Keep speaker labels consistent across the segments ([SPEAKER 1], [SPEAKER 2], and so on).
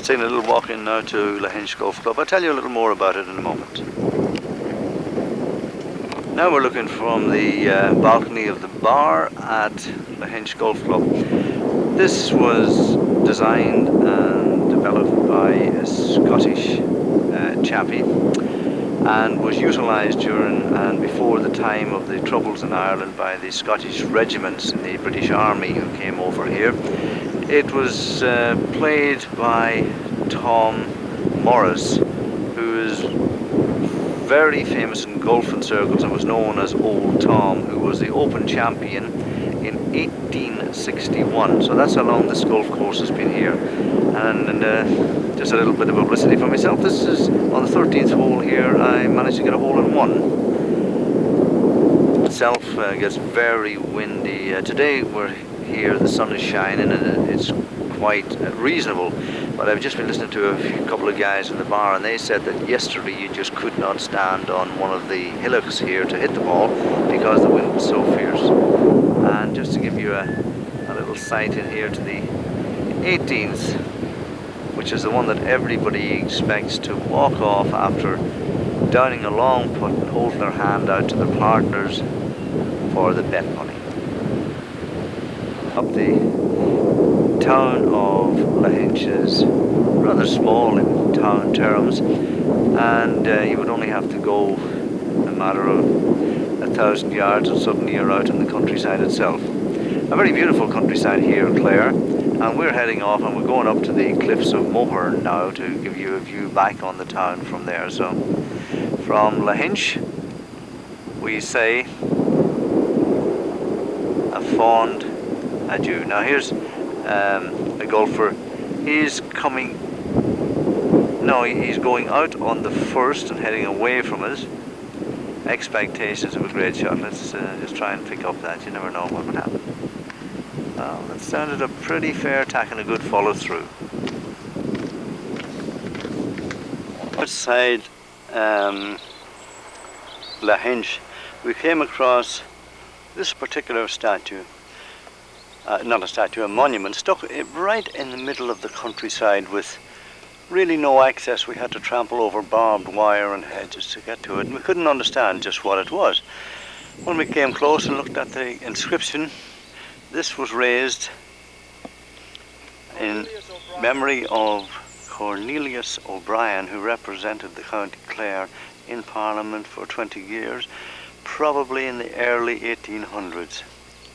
[SPEAKER 1] Just taking a little walk in now to Lahinch Golf Club. I'll tell you a little more about it in a moment. Now we're looking from the balcony of the bar at Lahinch Golf Club. This was designed and developed by a Scottish chappie and was utilised during and before the time of the Troubles in Ireland by the Scottish regiments in the British Army who came over here. It was played by Tom Morris, who is very famous in golfing circles and was known as Old Tom, who was the Open champion in 1861. So that's how long this golf course has been here. And just a little bit of publicity for myself. This is on the 13th hole here. I managed to get a hole in one. Itself gets very windy. Today we're here, the sun is shining and it's quite reasonable. But I've just been listening to a couple of guys in the bar, and they said that yesterday you just could not stand on one of the hillocks here to hit the ball because the wind was so fierce. And just to give you a little sight in here to the 18th, which is the one that everybody expects to walk off after downing a long putt and holding their hand out to their partners for the bet money. Up the town of Lahinch is rather small in town terms, and you would only have to go a matter of 1,000 yards and suddenly you're out in the countryside itself. A very beautiful countryside here, Clare, and we're heading off and we're going up to the cliffs of Moher now to give you a view back on the town from there. So from Lahinch we say a fond adieu. Now here's a golfer. He's going out on the first and heading away from us. Expectations of a great shot. Let's just try and pick up that. You never know what would happen. Well, that sounded a pretty fair tack and a good follow through. Outside Lahinch, we came across this particular statue. Not a statue, a monument, stuck right in the middle of the countryside with really no access. We had to trample over barbed wire and hedges to get to it, and we couldn't understand just what it was. When we came close and looked at the inscription, this was raised in memory of Cornelius O'Brien, who represented the County Clare in Parliament for 20 years, probably in the early 1800s.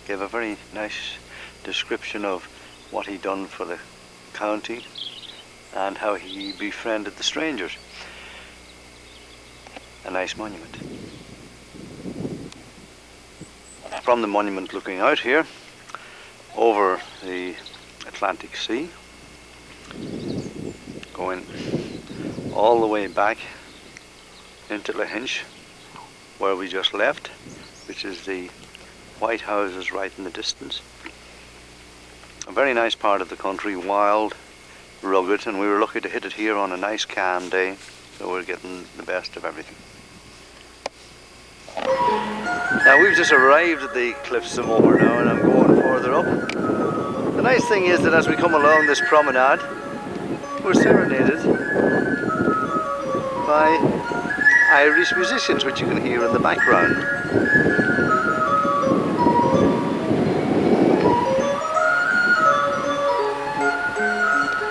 [SPEAKER 1] Gave a very nice description of what he'd done for the county and how he befriended the strangers. A nice monument. From the monument looking out here over the Atlantic Sea, going all the way back into Lahinch where we just left, which is the white houses right in the distance. A very nice part of the country, wild, rugged, and we were lucky to hit it here on a nice calm day, so we're getting the best of everything. Now we've just arrived at the cliffs of Moher now, and I'm going further up. The nice thing is that as we come along this promenade, we're serenaded by Irish musicians, which you can hear in the background.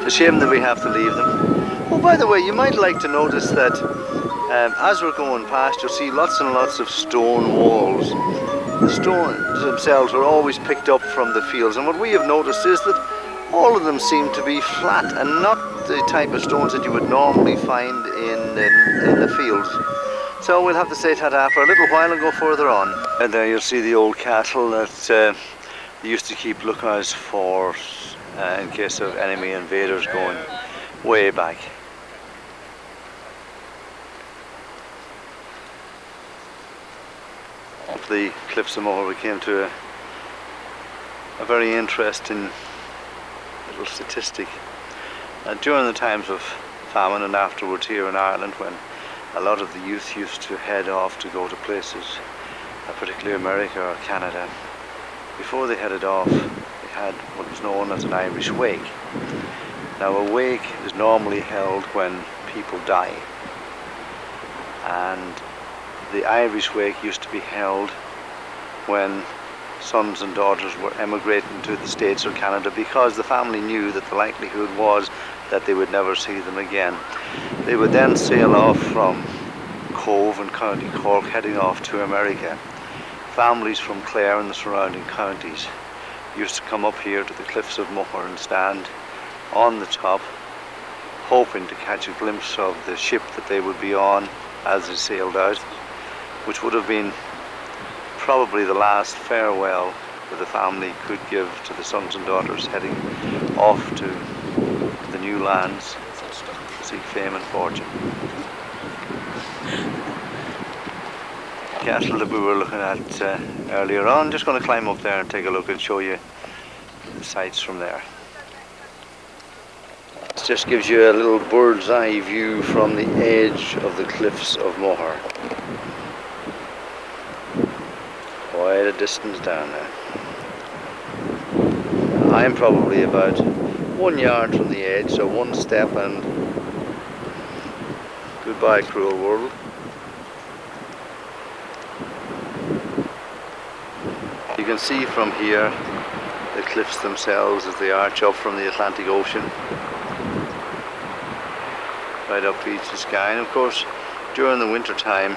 [SPEAKER 1] It's a shame that we have to leave them. Oh, by the way, you might like to notice that as we're going past, you'll see lots and lots of stone walls. The stones themselves are always picked up from the fields, and what we have noticed is that all of them seem to be flat and not the type of stones that you would normally find in the fields. So we'll have to say ta-ta for a little while and go further on. And there you'll see the old castle that they used to keep lookouts for in case of enemy invaders going way back. Up the cliffs of Moher we came to a very interesting little statistic. During the times of famine and afterwards here in Ireland, when a lot of the youth used to head off to go to places, particularly America or Canada, before they headed off they had what was known as an Irish wake. Now a wake is normally held when people die, and the Irish wake used to be held when sons and daughters were emigrating to the States or Canada, because the family knew that the likelihood was that they would never see them again. They would then sail off from Cove in County Cork, heading off to America. Families from Clare and the surrounding counties used to come up here to the cliffs of Moher and stand on the top, hoping to catch a glimpse of the ship that they would be on as they sailed out, which would have been probably the last farewell that the family could give to the sons and daughters heading off to the new lands to seek fame and fortune. Castle that we were looking at earlier on, just going to climb up there and take a look and show you the sights from there. This just gives you a little bird's eye view from the edge of the cliffs of Moher. Quite a distance down there. I'm probably about 1 yard from the edge, so one step and goodbye cruel world. You can see from here the cliffs themselves as they arch up from the Atlantic Ocean right up to the sky, and of course during the winter time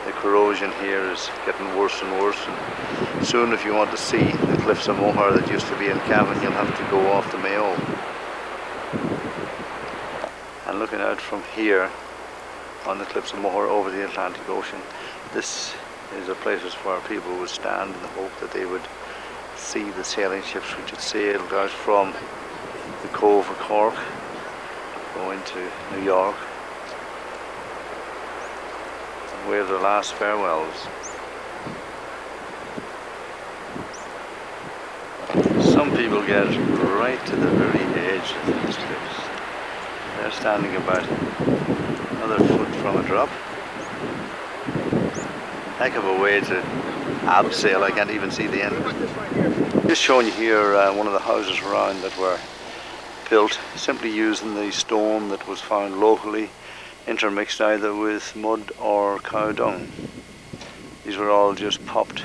[SPEAKER 1] the corrosion here is getting worse and worse, and soon if you want to see the cliffs of Moher that used to be in Cavan, you'll have to go off the Mayo. And looking out from here on the cliffs of Moher over the Atlantic Ocean, this is a place where people would stand in the hope that they would see the sailing ships which had sailed out from the Cove of Cork going to New York and wave their last farewells. Some people get right to the very edge of these cliffs. They're standing about another foot from a drop. Heck of a way to abseil, I can't even see the end of it. Just showing you here one of the houses around that were built simply using the stone that was found locally, intermixed either with mud or cow dung. These were all just popped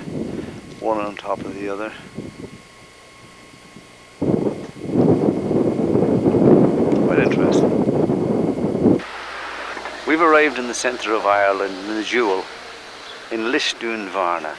[SPEAKER 1] one on top of the other. Quite interesting. We've arrived in the centre of Ireland, in the Jewel, in Lisdoonvarna.